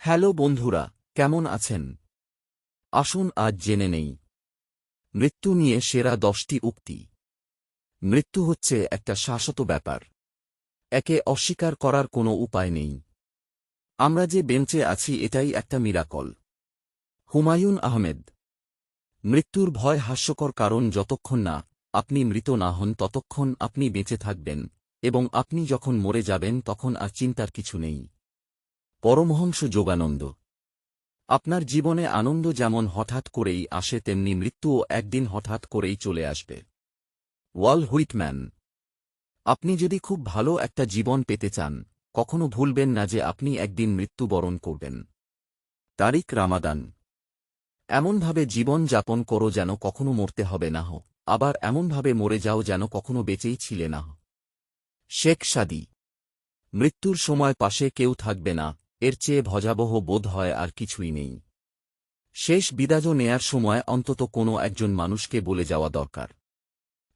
Hello বন্ধুরা, কেমন আছেন? আসুন আজ জেনে নেই মৃত্যু নিয়ে সেরা 10টি উক্তি। মৃত্যু হচ্ছে একটা শাশ্বত ব্যাপার। একে অস্বীকার করার কোনো উপায় নেই। আমরা যে বেঁচে আছি এটাই একটা মিরাকল। হুমায়ুন আহমেদ। মৃত্যুর ভয় হাস্যকর, কারণ যতক্ষণ না আপনি মৃত না হন ততক্ষণ আপনি বেঁচে থাকবেন, এবং আপনি যখন মরে যাবেন তখন আর চিন্তার কিছু নেই। পরমহংস যোগানন্দ। আপনার জীবনে আনন্দ যেমন হঠাৎ করেই আসে তেমনি মৃত্যুও একদিন হঠাৎ করেই চলে আসবে। ওয়াল হুইটম্যান। আপনি যদি খুব ভালো একটা জীবন পেতে চান, কখনো ভুলবেন না যে আপনি একদিন মৃত্যুবরণ করবেন। তারিক রামাদান। এমনভাবে জীবন যাপন করো যেন কখনো মরতে হবে না, আবার এমনভাবে মরে যাও যেন কখনো বেঁচেই ছিলে না। শেখ সাদী। মৃত্যুর সময় পাশে কেউ থাকবে না, এর চেয়ে ভয়াবহ বোধ হয় আর কিছুই নেই। শেষ বিদায় নেয়ার সময় অন্তত কোনো একজন মানুষকে বলে যাওয়া দরকার।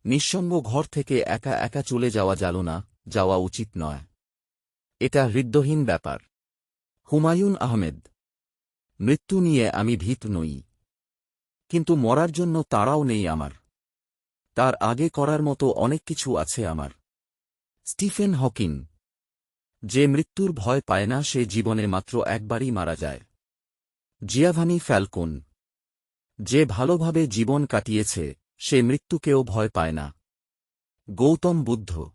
নিঃসঙ্গ ঘর থেকে একা একা চলে যাওয়া না, যাওয়া উচিত নয়। এটা হৃদয়হীন ব্যাপার। হুমায়ুন আহমেদ। মৃত্যু নিয়ে আমি ভীত নই, কিন্তু মরার জন্য তাড়াও নেই আমার। তার আগে করার মতো অনেক কিছু আছে আমার। Stephen Hawking. যে মৃত্যুর ভয় পায় না সে জীবনে মাত্র একবারই মারা যায়। জিয়াভানি ফ্যালকোন। যে ভালোভাবে জীবন কাটিয়েছে সে মৃত্যুকেও ভয় পায় না। গৌতম বুদ্ধ।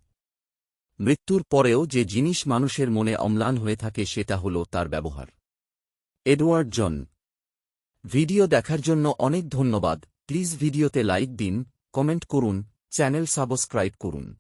মৃত্যুর পরেও যে জিনিস মানুষের মনে অম্লান হয়ে থাকে সেটা হল তার ব্যবহার। Edward John. ভিডিও দেখার জন্য অনেক ধন্যবাদ। প্লিজ ভিডিওতে লাইক দিন, কমেন্ট করুন, চ্যানেল সাবস্ক্রাইব করুন।